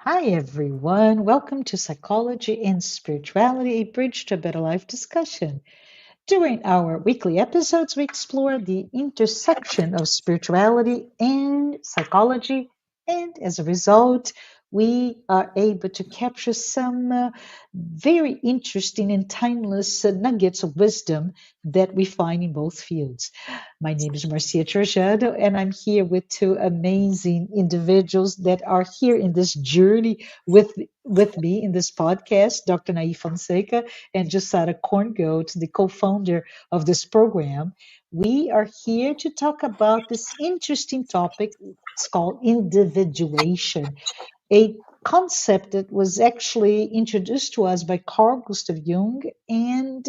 Hi, everyone. Welcome to Psychology and Spirituality, a bridge to a better life discussion. During our weekly episodes, we explore the intersection of spirituality and psychology, and as a result, we are able to capture some very interesting and timeless nuggets of wisdom that we find in both fields. My name is Marcia Trajano, and I'm here with two amazing individuals that are here in this journey with me in this podcast, Dr. Anahy Fonseca and Jussara Korngold, the co-founder of this program. We are here to talk about this interesting topic. It's called individuation, a concept that was actually introduced to us by Carl Gustav Jung, and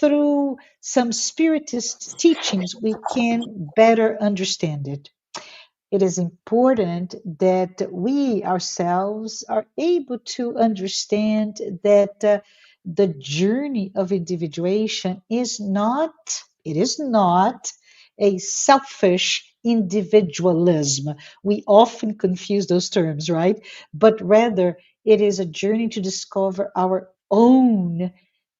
through some Spiritist teachings, we can better understand it. It is important that we ourselves are able to understand that the journey of individuation it is not a selfish individualism. We often confuse those terms, right? But rather, it is a journey to discover our own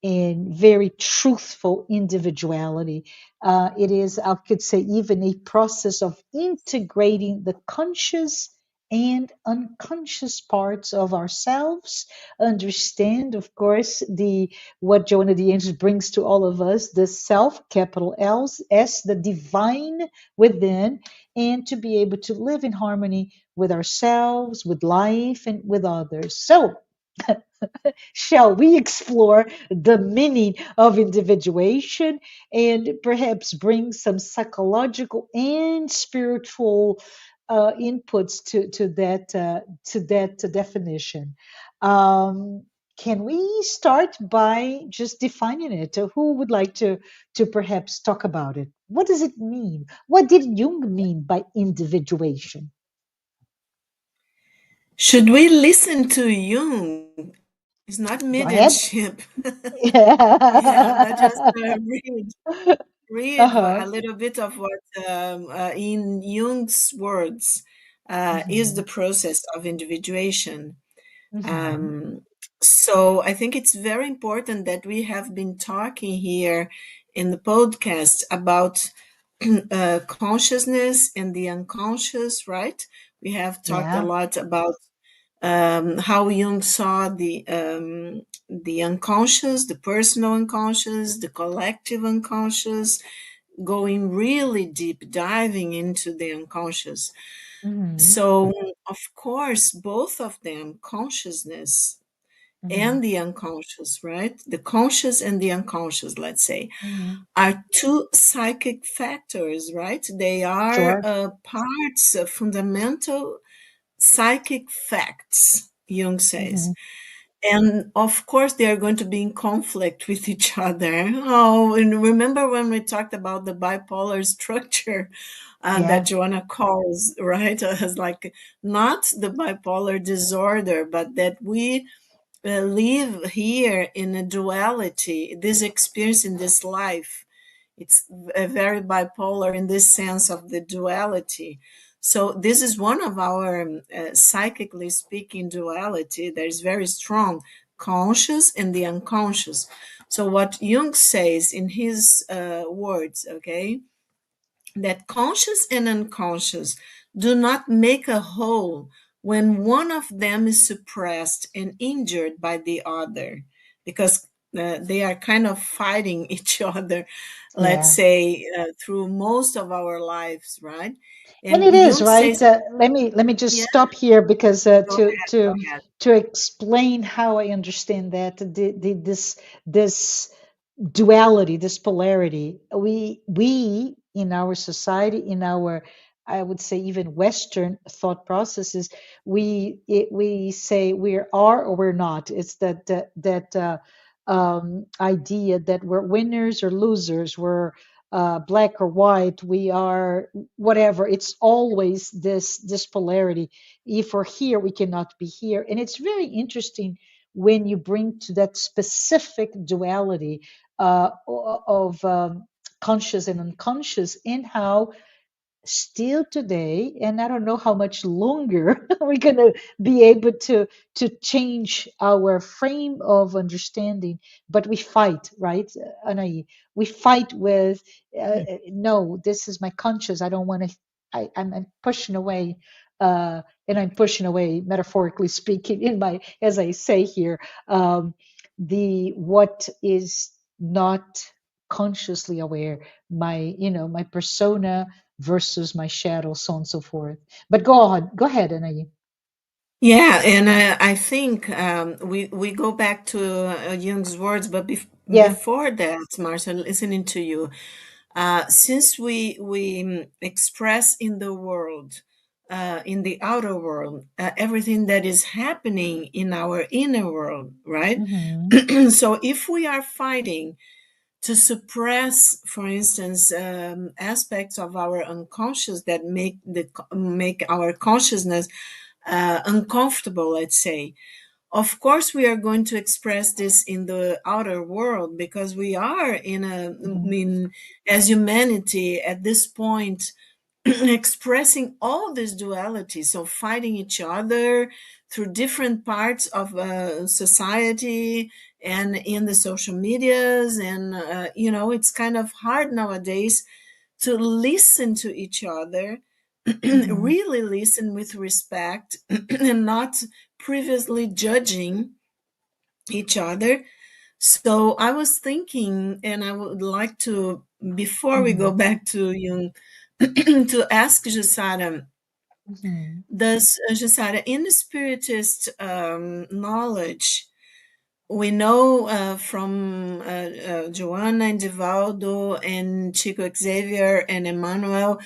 and very truthful individuality. It is, I could say, even a process of integrating the conscious and unconscious parts of ourselves. Understand, of course, the what Joanna the Angels brings to all of us, the self, capital L, S, the divine within, and to be able to live in harmony with ourselves, with life, and with others. So, shall we explore the meaning of individuation and perhaps bring some psychological and spiritual inputs to that definition? Um, can we start by just defining it? Who would like to perhaps talk about it? What does it mean? What did Jung mean by individuation? Should we listen to Jung? It's not Go ahead. mediumship. Yeah, but Yeah. just read a Uh-huh. little bit of what, in Jung's words, is the Mhm. process of individuation. Mhm. Um, so I think it's very important that we have been talking here in the podcast about consciousness and the unconscious, right? We have talked a Yeah. lot about how Jung saw the unconscious, the personal unconscious, the collective unconscious, going really deep, diving into the unconscious. Mhm. So, of course, both of them, consciousness Mhm. and the unconscious, right? The conscious and the unconscious, let's say, Mhm. are two psychic factors, right? They are Sure. parts, fundamental psychic facts, Jung says. Mhm. And of course, they are going to be in conflict with each other. Oh, and remember when we talked about the bipolar structure that Yeah. Joanna calls, right? As like not the bipolar disorder, but that we live here in a duality, this experience in this life. It's very bipolar in this sense of the duality. So this is one of our, psychically speaking, duality that is very strong, conscious and the unconscious. So what Jung says in his words, okay, that conscious and unconscious do not make a whole when one of them is suppressed and injured by the other, because they are kind of fighting each other, let's Yeah. say, through most of our lives, right? And And it is, Jung right? says, Let me just yeah, stop here because go to ahead, go to ahead. to explain how I understand that this duality, this polarity, we in our society, in our, I would say, even Western thought processes, we say we are or we're not. It's that idea that we're winners or losers, we're black or white, we are whatever. It's always this polarity. If we're here, we cannot be here, and it's very interesting when you bring to that specific duality of conscious and unconscious, and how still today, and I don't know how much longer we're gonna be able to change our frame of understanding, but we fight, right, Anahy? We fight with no, this is my conscious. I don't want to. I'm pushing away, and I'm pushing away, metaphorically speaking, in my, as I say here, um, the what is not consciously aware, my, my persona versus my shadow, so on and so forth. But go ahead, Anayi. Yeah, and I think we go back to Jung's words, but Yeah. before that, Marcia, listening to you, since we express in the world, in the outer world, everything that is happening in our inner world, right? Mm-hmm. So if we are fighting to suppress, for instance, aspects of our unconscious that make our consciousness uncomfortable, let's say. Of course, we are going to express this in the outer world because we are I Mm-hmm. mean, as humanity at this point, expressing all this duality. So, fighting each other through different parts of society and in the social medias. And, it's kind of hard nowadays to listen to each other, Mm-hmm. really listen with respect and not previously judging each other. So I was thinking, and I would like to, before we go Mm-hmm. back to Jung, to ask Jussara, Mm-hmm. does Jussara, in the Spiritist knowledge, we know from Joanna and Divaldo and Chico Xavier and Emmanuel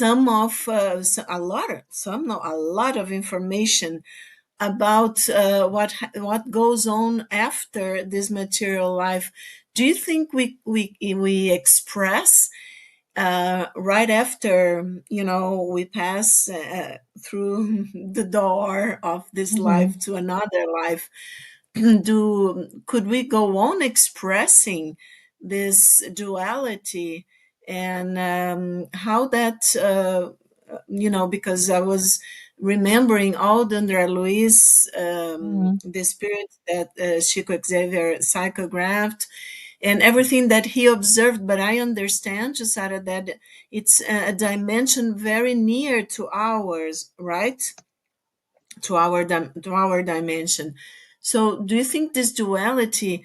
a lot of information about what goes on after this material life. Do you think we express right after we pass through the door of this life Mm-hmm. to another life? Do Could we go on expressing this duality, and how that because I was remembering all the André Luiz, Mm-hmm. the spirit that Chico Xavier psychographed and everything that he observed. But I understand, Jussara, that it's a dimension very near to ours, right? To our dimension. So, do you think this duality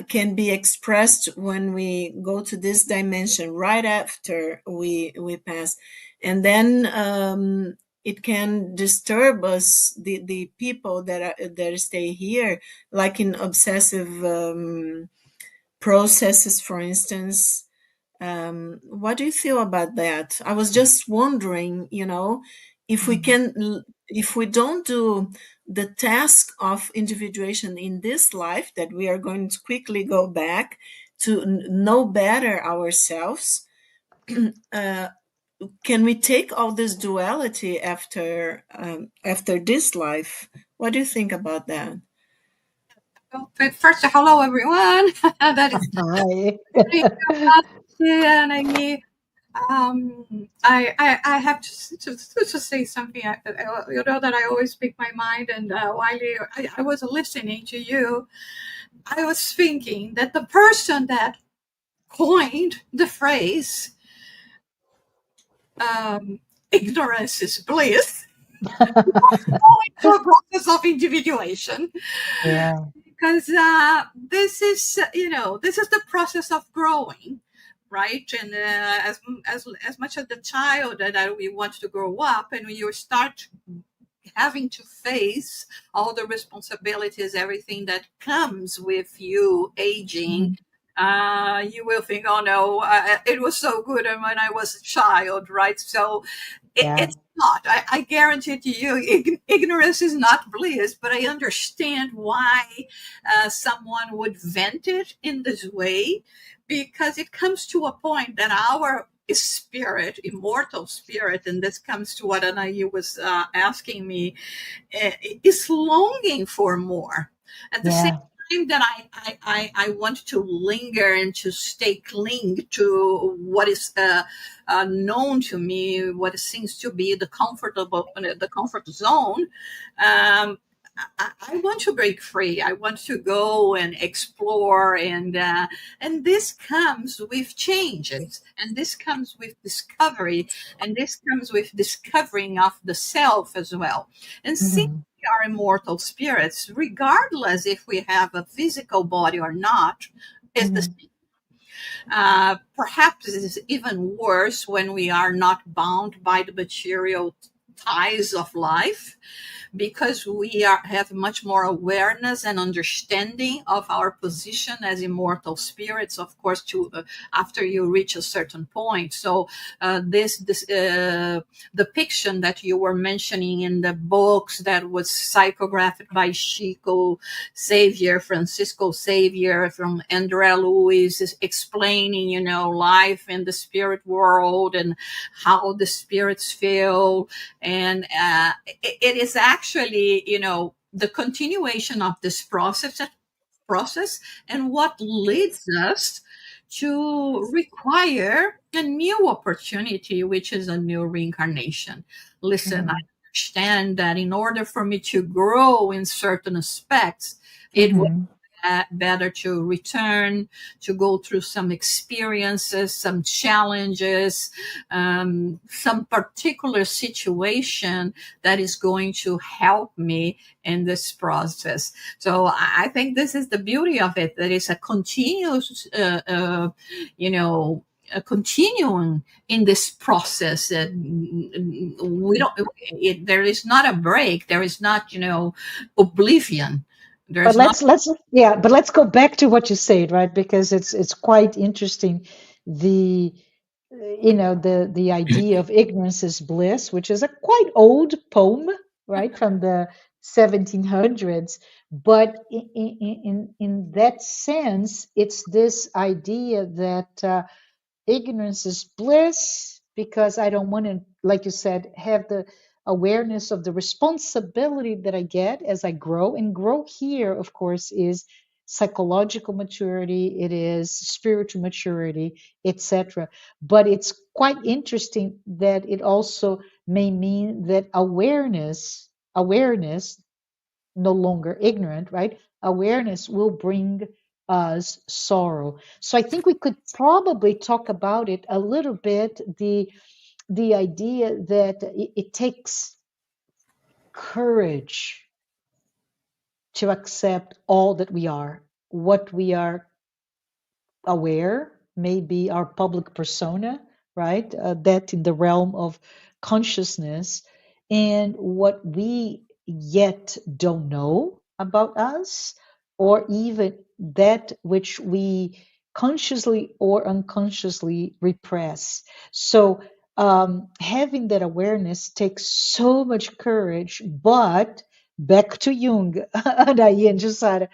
can be expressed when we go to this dimension right after we pass, and then it can disturb us, the people that stay here, like in obsessive processes, for instance? What do you feel about that? I was just wondering, if we Mm-hmm. can, if we don't do the task of individuation in this life, that we are going to quickly go back to know better ourselves. uh, can we take all this duality after this life? What do you think about that? Well, but first, hello everyone. That is Hi. pretty and I have to say something. You know that I always speak my mind, and I was listening to you, I was thinking that the person that coined the phrase "ignorance is bliss" going through a process of individuation, Yeah. because this is this is the process of growing, right? And as much as the child that we want to grow up, and when you start having to face all the responsibilities, everything that comes with you aging, Mm-hmm. you will think, oh no, it was so good when I was a child, right? So Yeah. it's not. I guarantee to you, ignorance is not bliss, but I understand why someone would vent it in this way, because it comes to a point that our spirit, immortal spirit, and this comes to what Anahy was asking me, is longing for more. At the same Yeah. time that I want to linger and to stay cling to what is known to me, what seems to be the comfort zone. I want to break free. I want to go and explore, and this comes with changes, and this comes with discovery, and this comes with discovering of the self as well. And since Mhm. we are immortal spirits, regardless if we have a physical body or not, is the Mhm. perhaps it is even worse when we are not bound by the material ties of life, because have much more awareness and understanding of our position as immortal spirits, of course, to after you reach a certain point. So this depiction that you were mentioning in the books that was psychographed by Francisco Xavier from Andrea Luis, is explaining, life in the spirit world and how the spirits feel. And it is actually, the continuation of this process, and what leads us to require a new opportunity, which is a new reincarnation. Listen, I Mhm. understand that in order for me to grow in certain aspects, it was Mhm. better to return, to go through some experiences, some challenges, some particular situation that is going to help me in this process. So I think this is the beauty of it, that it's a continuous, you know, a continuing in this process. We don't. There is not a break. There is not, oblivion. But There's not. let's go back to what you said, right? Because it's quite interesting. The the idea of ignorance is bliss, which is a quite old poem, right, from the 1700s. But in that sense, it's this idea that ignorance is bliss because I don't want to, like you said, have the awareness of the responsibility that I get as I grow. And grow here, of course, is psychological maturity, it is spiritual maturity, etc. But it's quite interesting that it also may mean that awareness, no longer ignorant, right? Awareness will bring us sorrow. So I think we could probably talk about it a little bit, the idea that it takes courage to accept all that we are, what we are aware, maybe our public persona, right? That in the realm of consciousness, and what we yet don't know about us, or even that which we consciously or unconsciously repress. So, having that awareness takes so much courage, but back to Jung, Anahy and Jussara,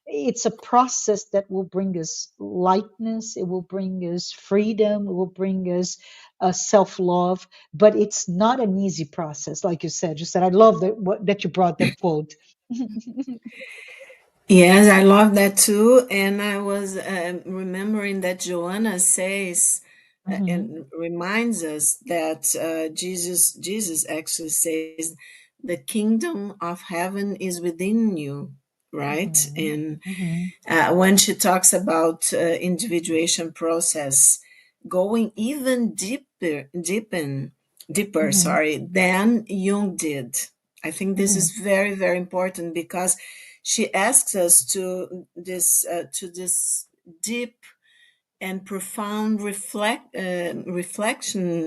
it's a process that will bring us lightness, it will bring us freedom, it will bring us self-love, but it's not an easy process, like you said. I love that you brought that quote. Yes, I love that too. And I was remembering that Joanna says Hmm. and reminds us that Jesus actually says, "The kingdom of heaven is within you," right? Hmm. And Hmm. when she talks about individuation process, going even deeper, Hmm. sorry, than Jung did. I think this is Hmm. very, very important because she asks us to this deep and profound reflection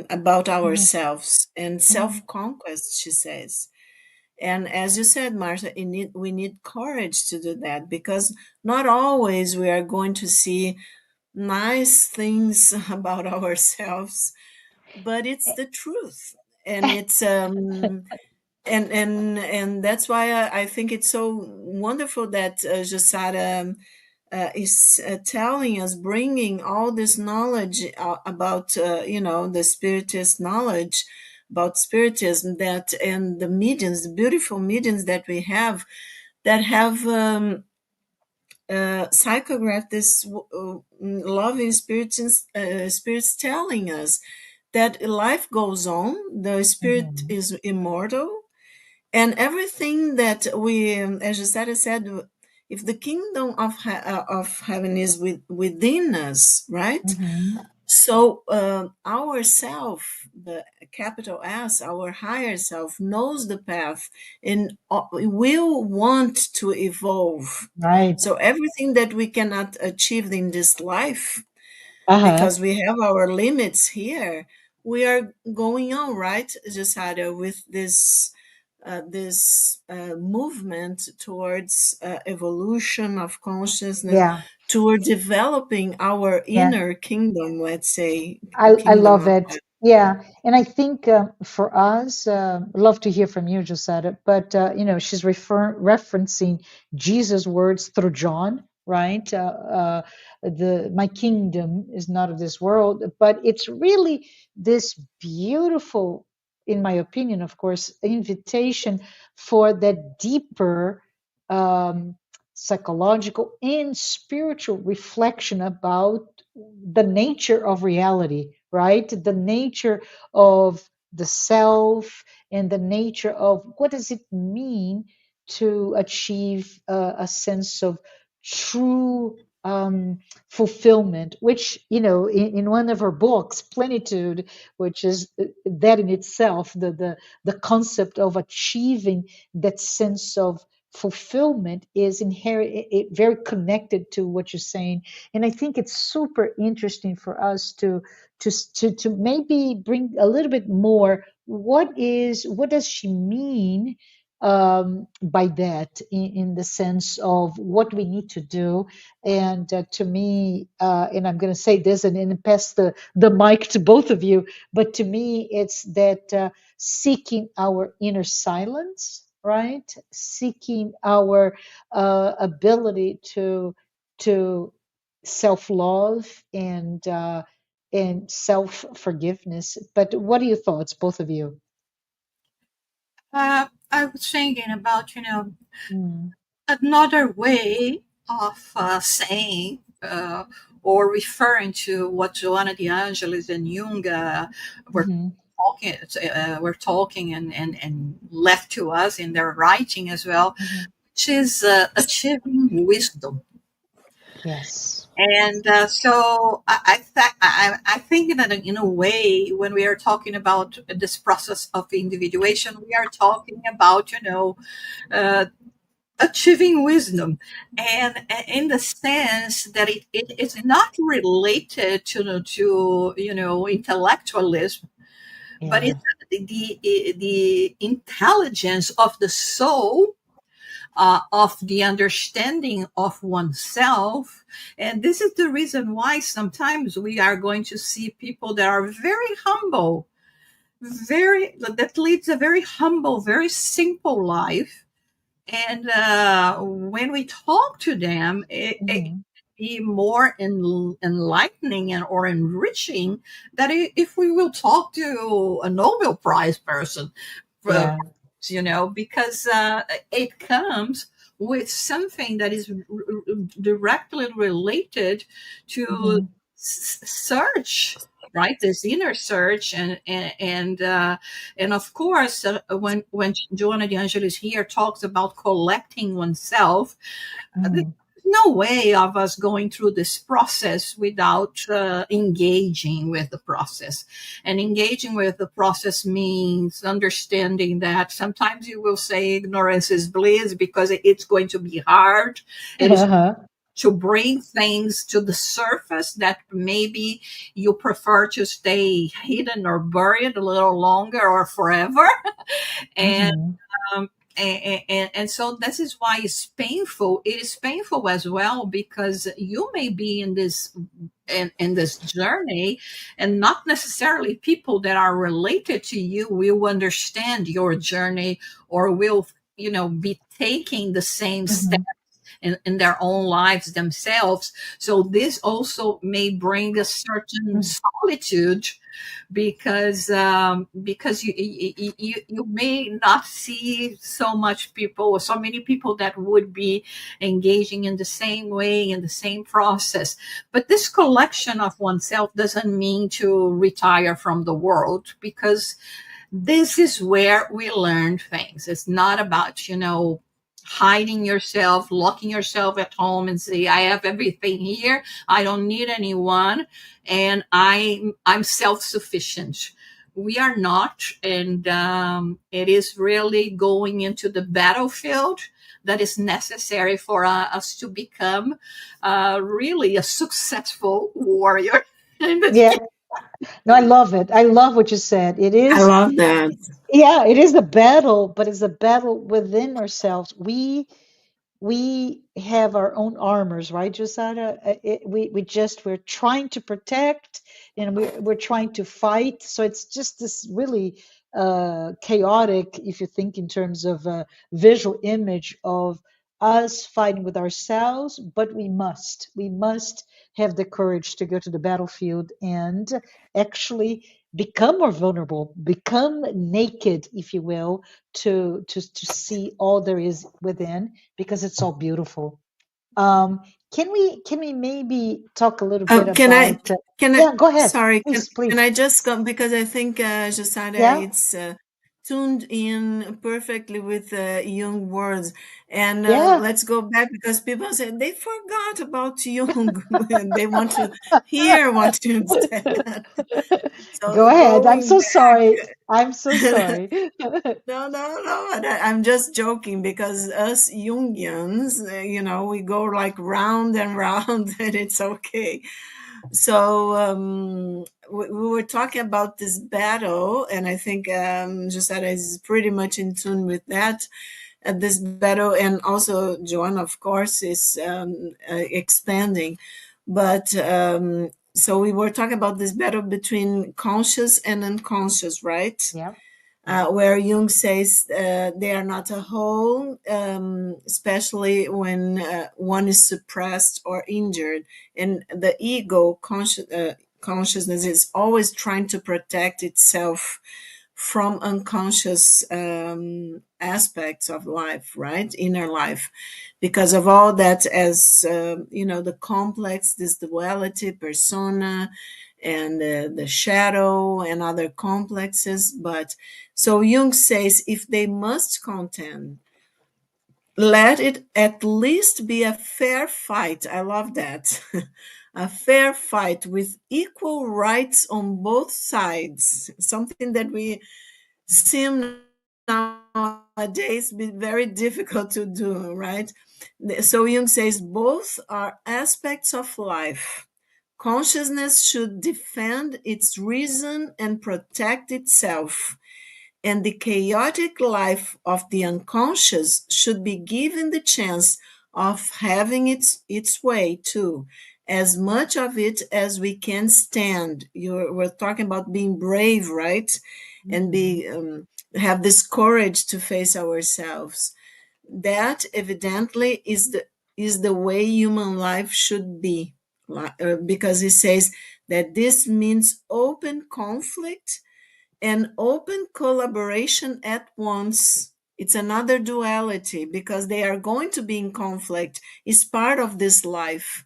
about Hmm. ourselves and Hmm. self conquest. She says, and as you said, Martha, we need courage to do that because not always we are going to see nice things about ourselves, but it's the truth. And it's and that's why I think it's so wonderful that Jussara is telling us, bringing all this knowledge about the spiritist knowledge about spiritism, that and the mediums, the beautiful mediums that we have that have psychograph, this loving spirits telling us that life goes on, the spirit Mhm. is immortal, and everything that we, as Jussara said, if the kingdom of heaven is within us, right? Mhm. So our self, the capital S, our higher self, knows the path and will want to evolve. Right. So everything that we cannot achieve in this life, Uh-huh. because we have our limits here, we are going on, right, Jussara, with this movement towards evolution of consciousness, Yeah. toward developing our Yeah. inner kingdom, let's say, I kingdom love of it. God. Yeah, and I think for us, love to hear from you, Josetta. But she's referencing Jesus' words through John, right? The my kingdom is not of this world, but it's really this beautiful, in my opinion, of course, invitation for that deeper psychological and spiritual reflection about the nature of reality, right? The nature of the self and the nature of what does it mean to achieve a sense of true fulfillment, which, in one of her books, Plenitude, which is that in itself, the concept of achieving that sense of fulfillment is inherent, very connected to what you're saying. And I think it's super interesting for us to maybe bring a little bit more. What does she mean by that, in the sense of what we need to do? And to me, and I'm going to say this and pass the mic to both of you, but to me, it's that seeking our inner silence, right? Seeking our ability to self-love and self-forgiveness. But what are your thoughts, both of you? I was thinking about, Mm, another way of saying or referring to what Joanna de Angelis and Jung were mhm, talking and left to us in their writing as well, mhm. which is achieving wisdom. Yes. And so I think that in a way, when we are talking about this process of individuation, we are talking about, uh, achieving wisdom, and in the sense that it is not related to intellectualism, but Yeah. it's the intelligence of the soul, of the understanding of oneself. And this is the reason why sometimes we are going to see people that are very humble, very that leads a very humble, very simple life. And when we talk to them, it Mhm. be more enlightening and or enriching that if we will talk to a Nobel Prize person, uh, Yeah. because it comes with something that is directly related to Mhm. search, right? This inner search, and of course, when Joanna de Angelis here talks about collecting oneself, there's Mhm. no way of us going through this process without engaging with the process. And engaging with the process means understanding that sometimes you will say ignorance is bliss because it's going to be hard. It is Uh-huh. to bring things to the surface that maybe you prefer to stay hidden or buried a little longer or forever. And Mhm. um, and so this is why it's painful. It is painful as well because you may be in this journey, and not necessarily people that are related to you will understand your journey or will be taking the same steps Mhm. in their own lives themselves. So this also may bring a certain solitude, because you may not see so much people or so many people that would be engaging in the same way, in the same process. But this collection of oneself doesn't mean to retire from the world, because this is where we learn things. It's not about, hiding yourself, locking yourself at home and say, I have everything here, I don't need anyone, and I'm self-sufficient. We are not. And it is really going into the battlefield that is necessary for us to become really a successful warrior. Yeah. No, I love it. I love what you said. It I is, love that. yeah, it is a battle, but it's a battle within ourselves. We have our own armors, right, Jussara? We're trying to protect, and we're trying to fight. So it's just this really chaotic, if you think in terms of a visual image of us fighting with ourselves. But we must have the courage to go to the battlefield and actually become more vulnerable, become naked, if you will, to see all there is within, because it's all beautiful. Um, can we maybe talk a little bit Can I, about? Yeah, go ahead, sorry, please, can please. I just go, because I think, Jussara, Yeah, it's tuned in perfectly with Jung words. And yeah. let's go back, because people say they forgot about Jung and they want to hear what you said. Go So ahead. I'm going so sorry. I'm so back, sorry. no, no, no. I'm just joking, because us Jungians, we go like round and round, and it's okay. So we were talking about this battle, and I think Jussara is pretty much in tune with that. This battle, and also Joanne, of course, is expanding. But so we were talking about this battle between conscious and unconscious, right? Yeah, yeah, Where Jung says they are not a whole, especially when one is suppressed or injured. And the ego consciousness is always trying to protect itself from unconscious aspects of life, right? Inner life, because of all that, as the complex, this duality, persona, and the shadow and other complexes. But so Jung says, if they must contend, let it at least be a fair fight. I love that. A fair fight with equal rights on both sides, something that we seem nowadays be very difficult to do, right? So Jung says both are aspects of life. Consciousness should defend its reason and protect itself, and the chaotic life of the unconscious should be given the chance of having its way too, as much of it as we can stand. We're talking about being brave, right? And mhm, be have this courage to face ourselves. That evidently is the way human life should be, because he says that this means open conflict and open collaboration at once. It's another duality, because they are going to be in conflict. It's part of this life.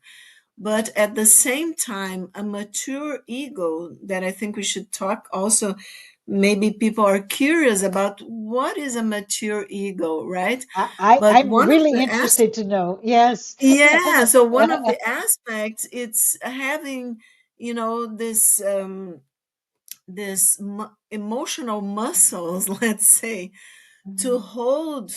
But at the same time, a mature ego, that I think we should talk also. Maybe people are curious about what is a mature ego, right? But I'm one of really the interested to know. Yes. yeah, so one of the aspects, it's having, this emotional muscles, let's say, to Mhm. hold,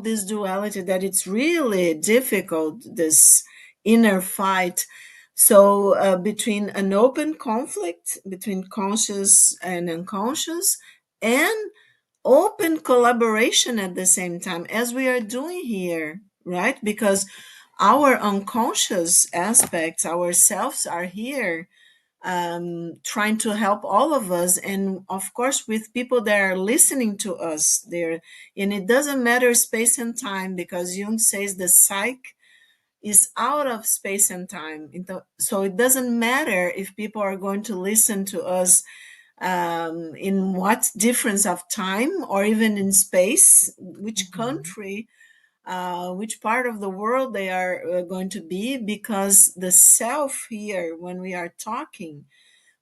this duality, that it's really difficult, this inner fight. So between an open conflict between conscious and unconscious, and open collaboration at the same time, as we are doing here, right? Because our unconscious aspects, ourselves, are here, trying to help all of us, and of course with people that are listening to us there. And it doesn't matter space and time, because Jung says the psyche, is out of space and time. So it doesn't matter if people are going to listen to us in what difference of time or even in space, which Mhm. country, which part of the world they are going to be, because the self here, when we are talking,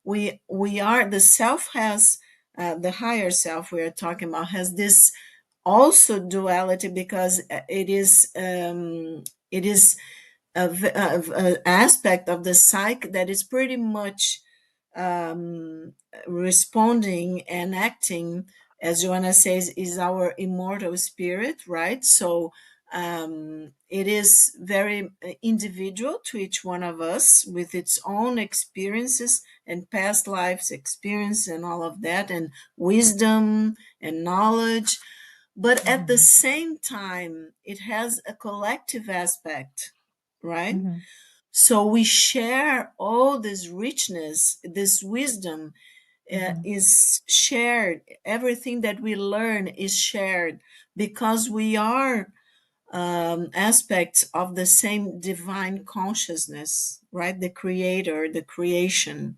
we are the self has the higher self we are talking about has this also duality, because it is a aspect of the psyche that is pretty much responding and acting, as Joanna says, is our immortal spirit, right? So it is very individual to each one of us with its own experiences and past lives experience and all of that, and wisdom and knowledge. But at the Mhm. same time, it has a collective aspect, right? Mhm. So we share all this richness, this wisdom Mhm. is shared. Everything that we learn is shared because we are aspects of the same divine consciousness, right? The creator, the creation.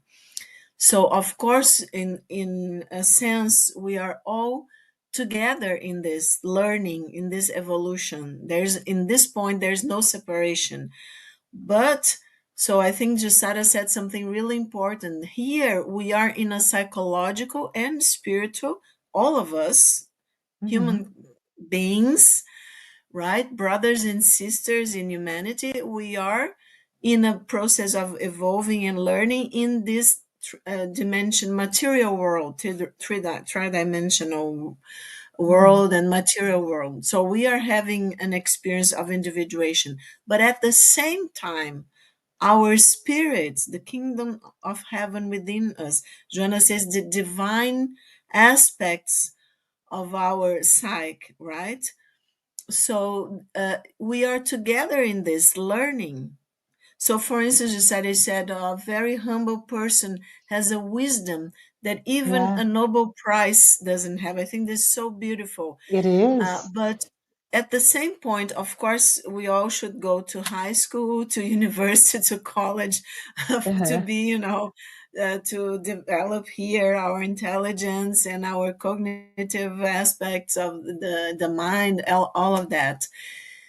So of course, in a sense, we are all together in this learning, in this evolution. There's in this point, there's no separation. But so I think Jussara said something really important. Here we are in a psychological and spiritual, all of us, Mhm. human beings, right? Brothers and sisters in humanity, we are in a process of evolving and learning in this dimension, material world, tri-dimensional Mhm. world and material world. So we are having an experience of individuation. But at the same time, our spirits, the kingdom of heaven within us, Joanna says the divine aspects of our psyche, right? So we are together in this learning. So, for instance, you said a very humble person has a wisdom that even Yeah, a Nobel Prize doesn't have. I think this is so beautiful. it is. But at the same point, of course, we all should go to high school, to university, to college, to Uh-huh. be, to develop here our intelligence and our cognitive aspects of the mind, all of that,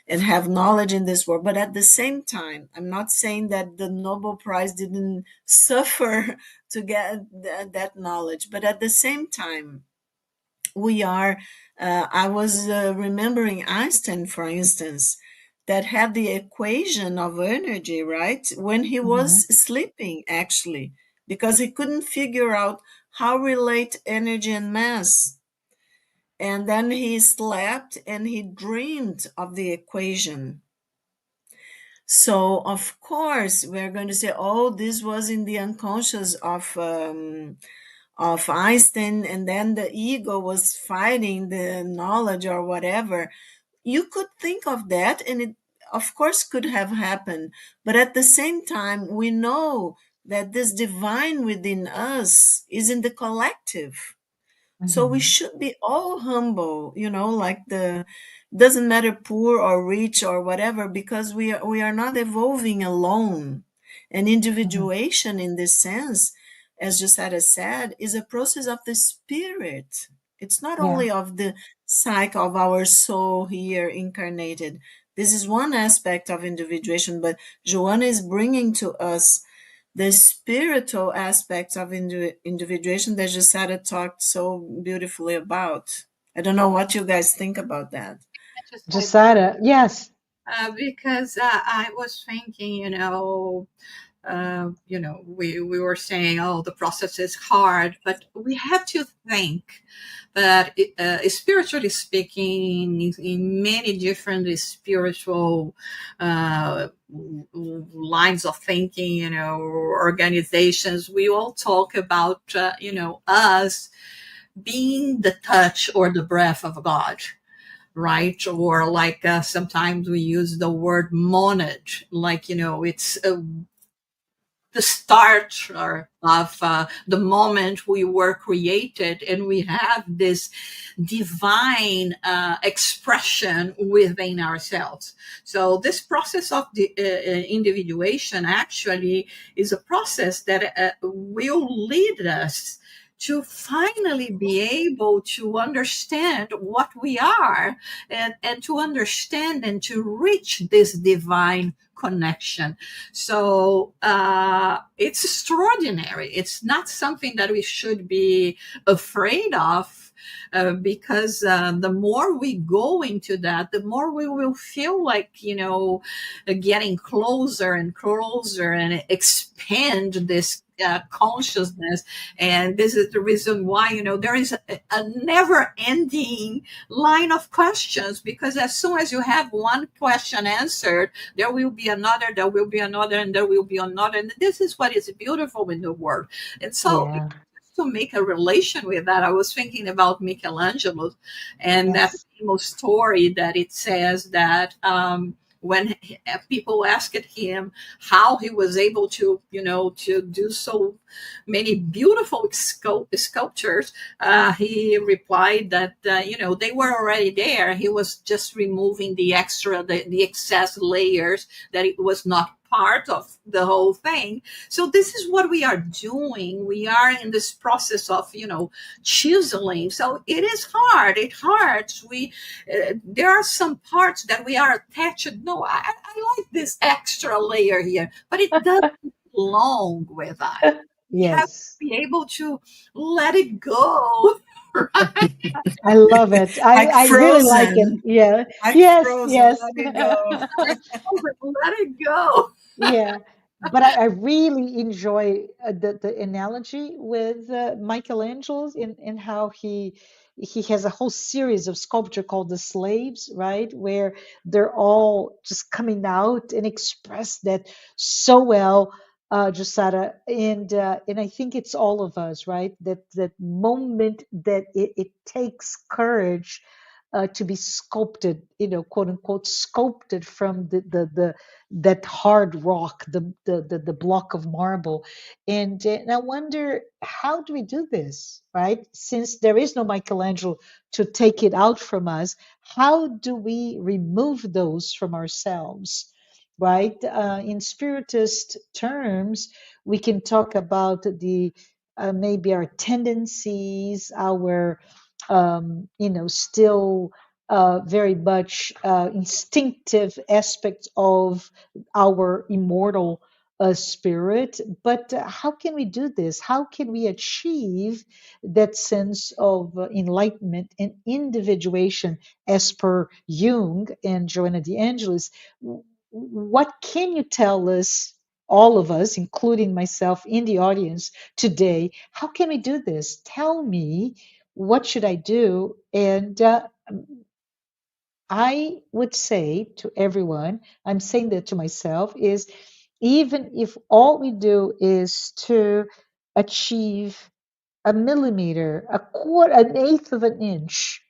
and have knowledge in this world. But at the same time, I'm not saying that the Nobel Prize didn't suffer to get that knowledge, but at the same time, we are I was remembering Einstein, for instance, that had the equation of energy, right, when he was Mhm. sleeping, actually, because he couldn't figure out how relate energy and mass. And then he slept and he dreamed of the equation. So of course we're going to say, oh, this was in the unconscious of Einstein, and then the ego was fighting the knowledge or whatever. You could think of that, and it, of course, could have happened. But at the same time, we know that this divine within us is in the collective. So we Mhm. should be all humble, like the doesn't matter poor or rich or whatever, because we are not evolving alone. And Mhm. individuation in this sense, as Jusada said, is a process of the spirit. It's not Yeah. only of the psyche of our soul here incarnated. This is one aspect of individuation, but Joanna is bringing to us the spiritual aspects of individuation that Jusada talked so beautifully about. I don't know what you guys think about that. I just said Jussara, yes. because I was thinking, we were saying, oh, the process is hard, but we have to think that, spiritually speaking, in many different spiritual lines of thinking, organizations, we all talk about, us being the touch or the breath of God, right? Or like sometimes we use the word monad, like, it's the start of the moment we were created, and we have this divine expression within ourselves. So this process of the individuation actually is a process that will lead us to finally be able to understand what we are, and to understand and to reach this divine connection. So it's extraordinary. It's not something that we should be afraid of, because the more we go into that, the more we will feel like, getting closer and closer and expand this consciousness. And this is the reason why, there is a never ending line of questions, because as soon as you have one question answered, there will be another, there will be another, and there will be another. And this is what is beautiful in the world. And so, Yeah. to make a relation with that, I was thinking about Michelangelo and that Yes. famous story that it says that when people asked him how he was able to, to do so many beautiful sculptures, he replied that, they were already there. He was just removing the excess layers, that it was not part of the whole thing. So this is what we are doing. We are in this process of, chiseling. So it is hard. It hurts. There are some parts that we are attached. No, I like this extra layer here, but it doesn't belong with us. We have to Yes. be able to let it go. Right? I love it. Like I really like it. frozen, Yeah. like Yes, frozen, yes. let it go. Let it go. Yeah, but I really enjoy the analogy with Michelangelo's in how he has a whole series of sculpture called the slaves, right? Where they're all just coming out and express that so well, Jussara, and I think it's all of us, right? That moment that it takes courage. To be sculpted, quote unquote, sculpted from the that hard rock, the block of marble. And I wonder, how do we do this, right? Since there is no Michelangelo to take it out from us, how do we remove those from ourselves? Right? In Spiritist terms, we can talk about the maybe our tendencies, our still very much instinctive aspects of our immortal spirit. But how can we do this? How can we achieve that sense of enlightenment and individuation as per Jung and Joanna de Angelis? What can you tell us, all of us, including myself in the audience today? How can we do this? Tell me, what should I do? And I would say to everyone, I'm saying that to myself, is even if all we do is to achieve a millimeter, a quarter, an eighth of an inch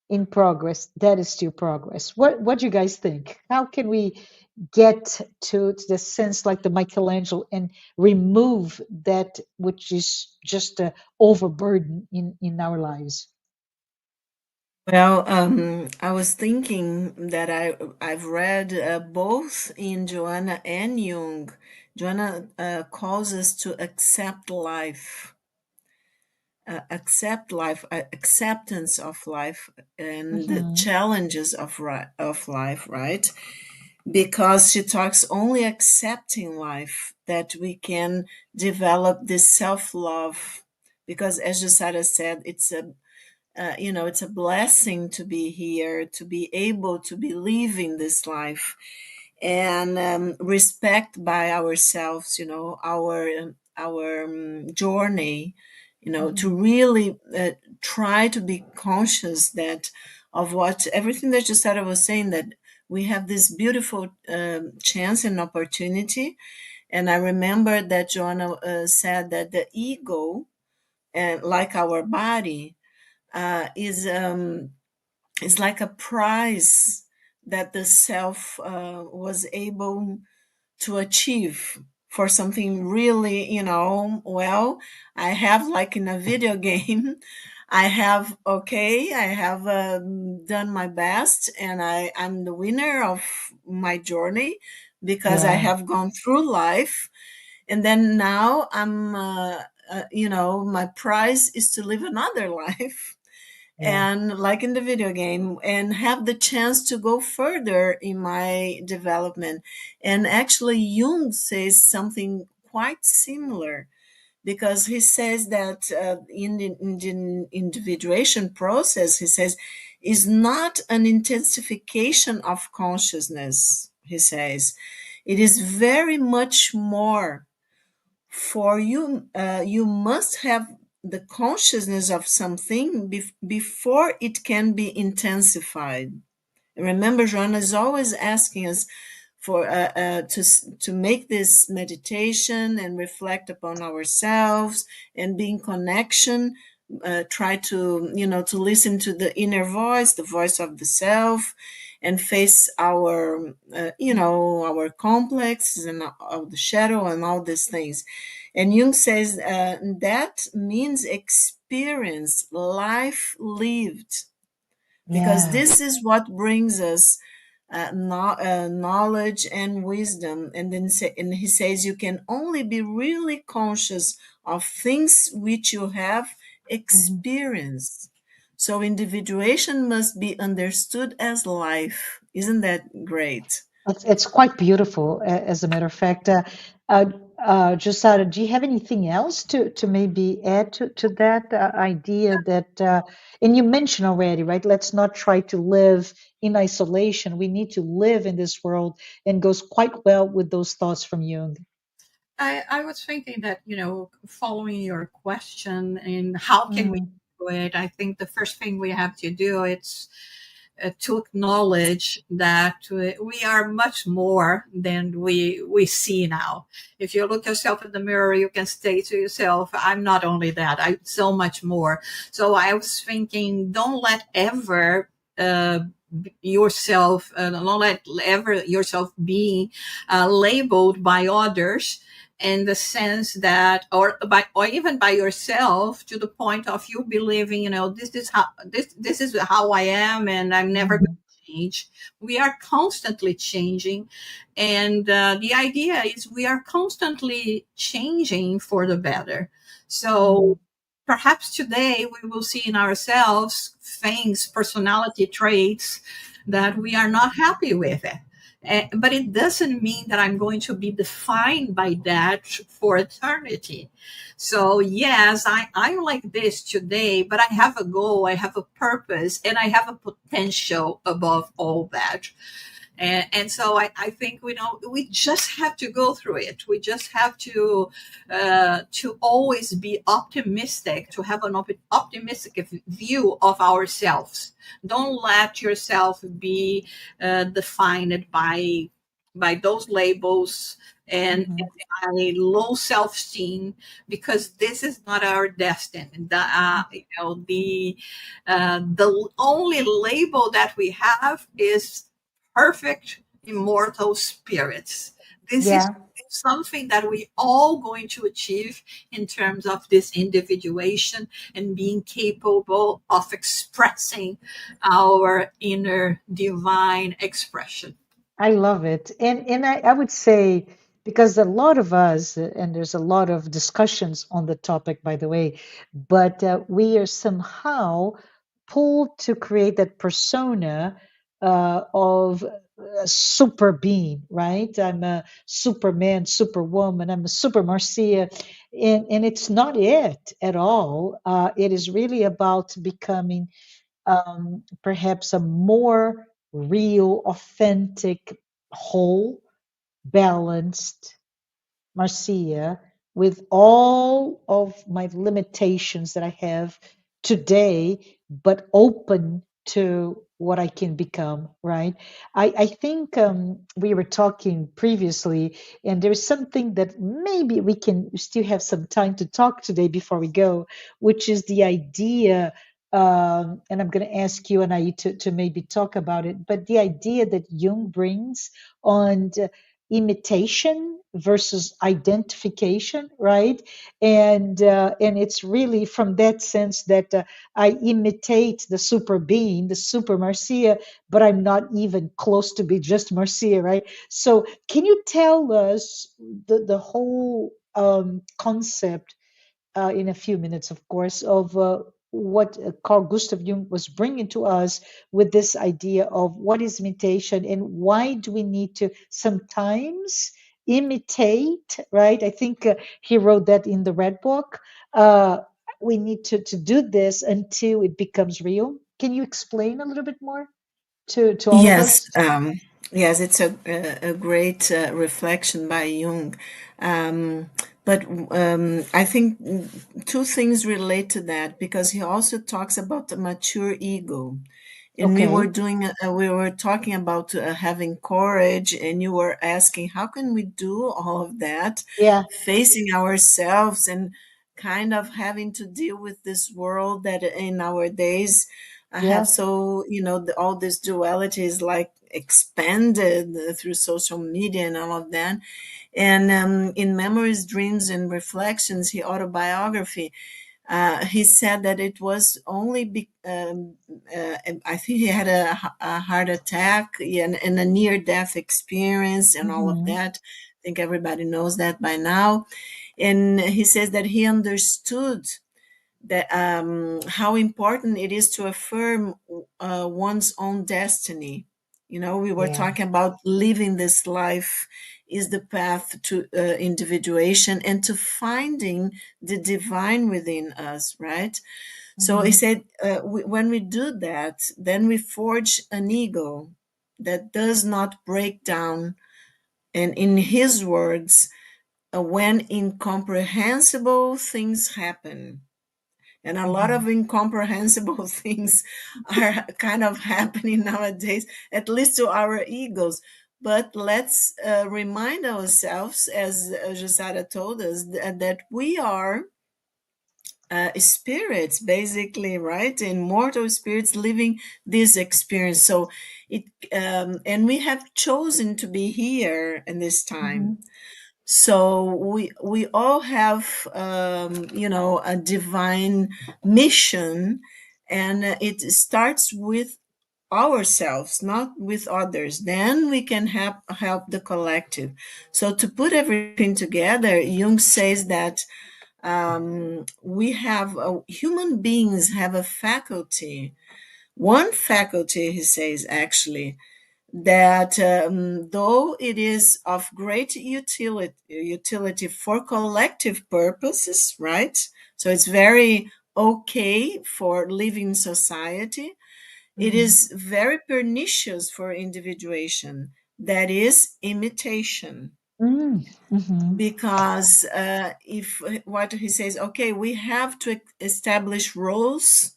in progress, that is still progress. What do you guys think? How can we get to the sense like the Michelangelo and remove that which is just a overburden in our lives? Well, I was thinking that I've read both in Joanna and Jung. Joanna calls us to accept life, acceptance of life, and the Hmm. challenges of life, right? Because she talks only accepting life that we can develop this self love. Because as Jussara said, it's a blessing to be here, to be able to be living this life, and respect by ourselves, our journey, to Hmm. really try to be conscious that of what everything that Jussara was saying, that we have this beautiful chance and opportunity. And I remember that Joanna said that the ego, like our body, is like a prize that the self was able to achieve. for something really, well, I have, like in a video game, I have done my best, and I'm the winner of my journey because I Yeah, have gone through life. And then now my prize is to live another life, yeah, and like in the video game, and have the chance to go further in my development. And actually Jung says something quite similar, because he says that in the individuation process, he says, is not an intensification of consciousness. He says it is very much more. For you, you must have the consciousness of something before it can be intensified. Remember, Joanna is always asking us for to make this meditation and reflect upon ourselves and be in connection. Try to to listen to the inner voice, the voice of the self, and face our our complexes and of the shadow and all these things. And Jung says that means experience, life lived, because yeah. this is what brings us knowledge and wisdom. And then and he says you can only be really conscious of things which you have Mhm. experienced. So individuation must be understood as life. Isn't that great? It's quite beautiful, as a matter of fact. Uh, Jussara, do you have anything else to maybe add to that idea that, and you mentioned already, right? Let's not try to live in isolation. We need to live in this world, and goes quite well with those thoughts from Jung. I was thinking that, following your question and how can we Mm, do it, I think the first thing we have to do is to acknowledge that we are much more than we see now. If you look yourself in the mirror, you can say to yourself, I'm not only that, I'm so much more. So I was thinking, don't let ever yourself, don't let ever yourself be labeled by others, in the sense that, or even by yourself, to the point of you believing, this is how I am, and I'm never going mhm, to change. We are constantly changing, and the idea is we are constantly changing for the better. So mhm, perhaps today we will see in ourselves things, personality traits that we are not happy with it. But it doesn't mean that I'm going to be defined by that for eternity. So, yes, I'm like this today, but I have a goal, I have a purpose, and I have a potential above all that. And so I think we just have to go through it. We just have to always be optimistic, to have an optimistic view of ourselves. Don't let yourself be defined by those labels and mhm. by low self-esteem, because this is not our destiny. The only label that we have is perfect immortal spirits. This is Yeah. something that we all going to achieve in terms of this individuation and being capable of expressing our inner divine expression. I love it. And I would say, because a lot of us, and there's a lot of discussions on the topic, by the way, but we are somehow pulled to create that persona of a super being, right? I'm a superman, superwoman, I'm a super Marcia. And it's not it at all. It is really about becoming perhaps a more real, authentic, whole, balanced Marcia, with all of my limitations that I have today, but open to what I can become, right? I think we were talking previously, and there's something that maybe we can still have some time to talk today before we go, which is the idea. And I'm going to ask you and I to maybe talk about it, but the idea that Jung brings on imitation versus identification, right? And it's really from that sense that I imitate the super being, the super Marcia, but I'm not even close to be just Marcia, right? So can you tell us the whole concept in a few minutes, of course, of what Carl Gustav Jung was bringing to us with this idea of what is imitation and why do we need to sometimes imitate, right? I think he wrote that in the Red Book. Uh, we need to do this until it becomes real. Can you explain a little bit more to all of Yes, us? yes, it's a great reflection by Jung. Um, but I think two things relate to that because he also talks about the mature ego. And Okay. we were talking about having courage, and you were asking, how can we do all of that, Yeah. facing ourselves and kind of having to deal with this world that in our days I have Yeah. so, all this duality is like expanded through social media and all of that. And in Memories, Dreams, and Reflections, his autobiography, he said that it was only, I think he had a heart attack and a near death experience and all of Mm-hmm. that. I think everybody knows that by now. And he says that he understood that how important it is to affirm one's own destiny. We were Yeah. talking about living this life is the path to individuation and to finding the divine within us, right? So he Mm-hmm. said, when we do that, then we forge an ego that does not break down. And in his words, when incomprehensible things happen, and a lot Mm-hmm. of incomprehensible things are kind of happening nowadays, at least to our egos. But let's remind ourselves, as Jussara told us, that we are spirits, basically, right? Immortal spirits living this experience. So and we have chosen to be here in this Mm-hmm. time. So we all have a divine mission, and it starts with ourselves, not with others. Then we can help the collective. So to put everything together, Jung says that we have human beings have a faculty. One faculty, he says, actually, that though it is of great utility for collective purposes, right? So it's very okay for living society. It Mm-hmm. is very pernicious for individuation. That is imitation. Mm-hmm. Because if what he says, okay, we have to establish roles,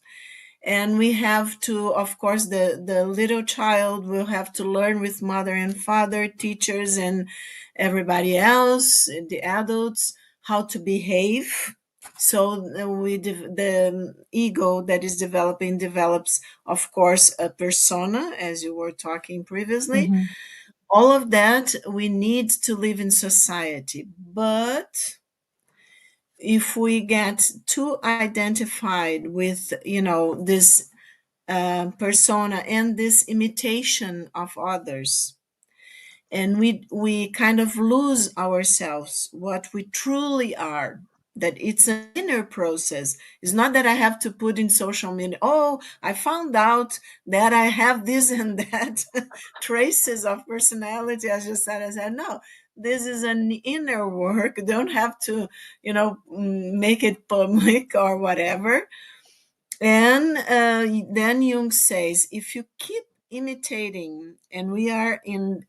and we have to, of course, the little child will have to learn with mother and father, teachers, and everybody else, the adults, how to behave. So the ego that is developing develops, of course, a persona, as you were talking previously. Mm-hmm. All of that we need to live in society. But if we get too identified with this persona and this imitation of others, and we kind of lose ourselves, what we truly are, that it's an inner process. It's not that I have to put in social media, oh, I found out that I have this and that traces of personality, as you said. I said, no, this is an inner work. Don't have to make it public or whatever. And then Jung says, if you keep imitating, and we are in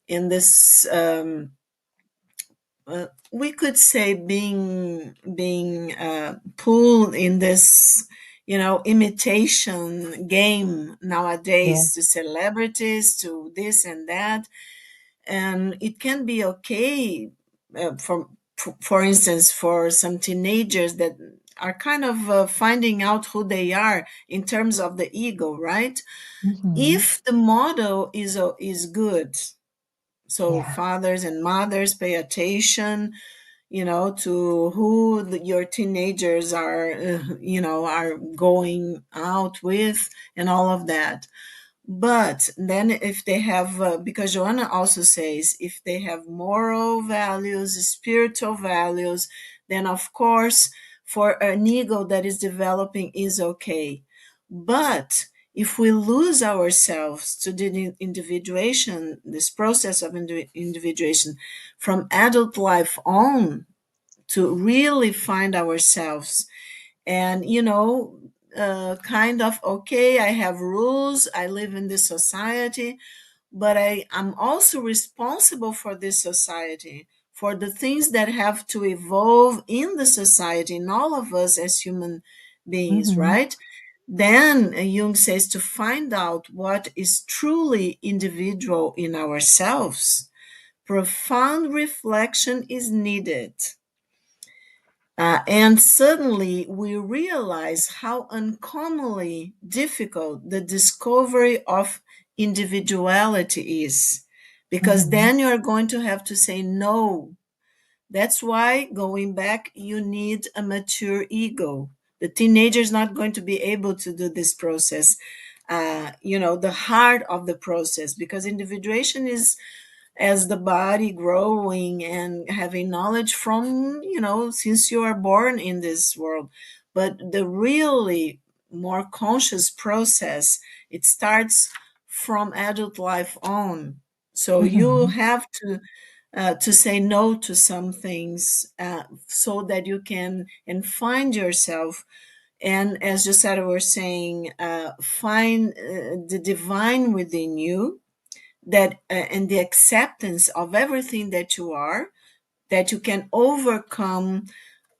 this, we could say being pulled in this, imitation game Yeah. nowadays, to celebrities, to this and that. And it can be okay, for instance, for some teenagers that are kind of finding out who they are in terms of the ego, right? Mm-hmm. If the model is good, So Yeah. fathers and mothers, pay attention, to who your teenagers are, are going out with, and all of that. But then if they have, because Joanna also says, if they have moral values, spiritual values, then of course, for an ego that is developing is okay. But if we lose ourselves to the individuation, this process of individuation from adult life on, to really find ourselves, and kind of, okay, I have rules, I live in this society, but I'm also responsible for this society, for the things that have to evolve in the society, in all of us as human beings, Hmm. right? Then Jung says, to find out what is truly individual in ourselves, profound reflection is needed. And suddenly we realize how uncommonly difficult the discovery of individuality is, because Hmm. then you're going to have to say no. That's why, going back, you need a mature ego. The teenager is not going to be able to do this process, the heart of the process, because individuation is as the body growing and having knowledge from, since you are born in this world. But the really more conscious process, it starts from adult life on. So you Hmm. have to say no to some things, so that you can and find yourself. And as Jussara was saying, find the divine within you, that and the acceptance of everything that you are, that you can overcome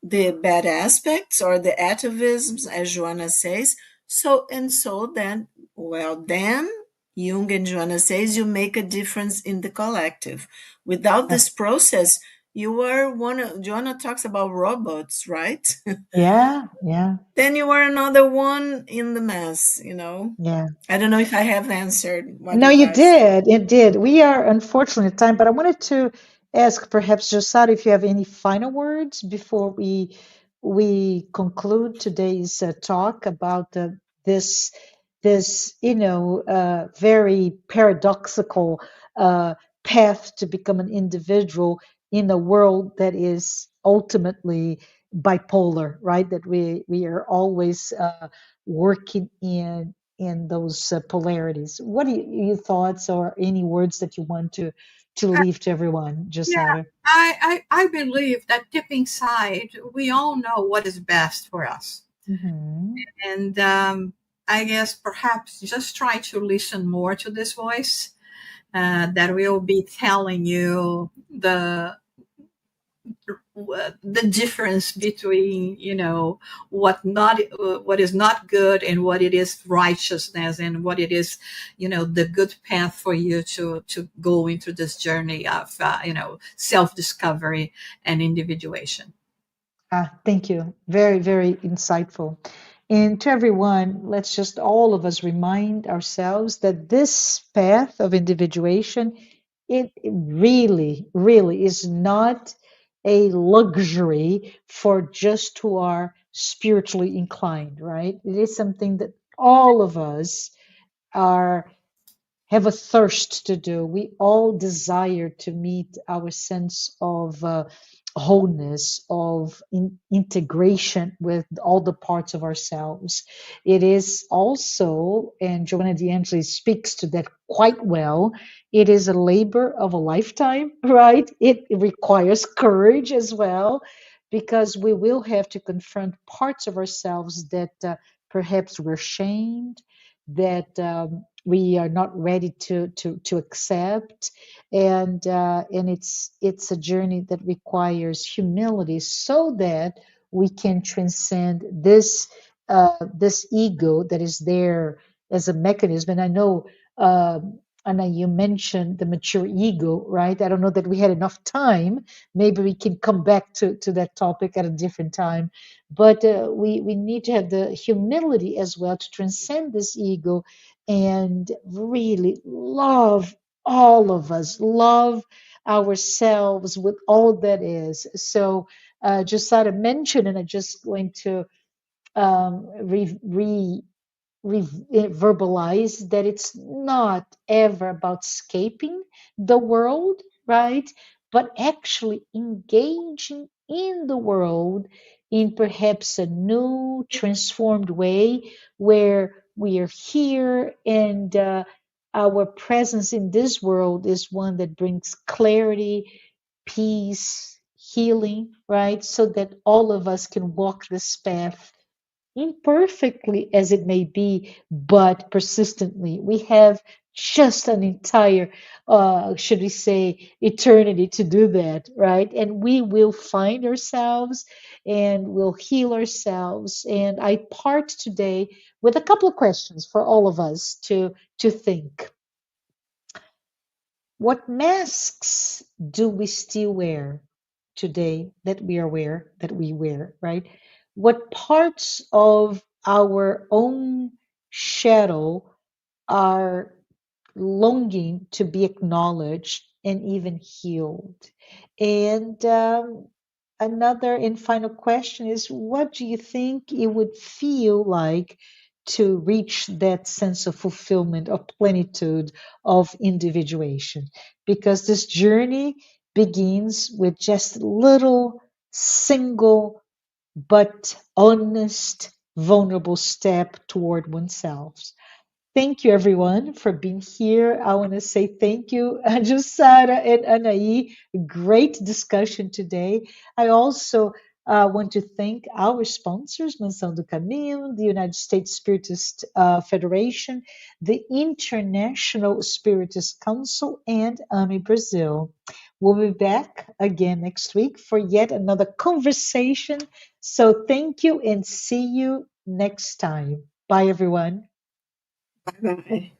the bad aspects or the atavisms, as Joanna says. So then, well, then Jung and Joanna says, you make a difference in the collective. Without this process, you are one of, Joanna talks about robots, right? Yeah. Yeah. Then you are another one in the mess. Yeah. I don't know if I have answered what No, you you guys. did. It did. We are unfortunately at time, but I wanted to ask perhaps Josad if you have any final words before we conclude today's talk about this this very paradoxical path to become an individual in a world that is ultimately bipolar, right? That we are always working in those polarities. What are your thoughts or any words that you want to leave to everyone, Yeah, Jussara? I believe that deep inside, we all know what is best for us. Hmm. And I guess perhaps just try to listen more to this voice that will be telling you the difference between what is not good and what it is righteousness, and what it is the good path for you to go into this journey of self discovery and individuation. Thank you. Very, very insightful. And to everyone, let's just all of us remind ourselves that this path of individuation, it really, really is not a luxury for just who are spiritually inclined, right? It is something that all of us are have a thirst to do. We all desire to meet our sense of wholeness, of integration with all the parts of ourselves. It is also, and Joanna D'Angeli speaks to that quite well, it is a labor of a lifetime, right? It requires courage as well, because we will have to confront parts of ourselves that perhaps we're shamed, that we are not ready to accept, and it's a journey that requires humility so that we can transcend this ego that is there as a mechanism. And I know Anna, you mentioned the mature ego, right? I don't know that we had enough time. Maybe we can come back to that topic at a different time. But we need to have the humility as well to transcend this ego and really love all of us love ourselves with all that is. So, just sort of mention, and I'm just going to verbalize that it's not ever about escaping the world, right? But actually engaging in the world in perhaps a new, transformed way where we are here and our presence in this world is one that brings clarity, peace, healing, right? So that all of us can walk this path imperfectly as it may be, but persistently. We have just an entire, should we say, eternity to do that, right? And we will find ourselves and we'll heal ourselves. And I part today with a couple of questions for all of us to think. What masks do we still wear today that we wear, right? What parts of our own shadow are longing to be acknowledged and even healed? And another and final question is, what do you think it would feel like to reach that sense of fulfillment, of plenitude, of individuation? Because this journey begins with just a little single but honest, vulnerable step toward oneself. Thank you, everyone, for being here. I want to say thank you, Jussara and Anahy. Great discussion today. I also want to thank our sponsors, Mansão do Caminho, the United States Spiritist Federation, the International Spiritist Council, and AMI Brazil. We'll be back again next week for yet another conversation. So thank you and see you next time. Bye, everyone. Bye bye.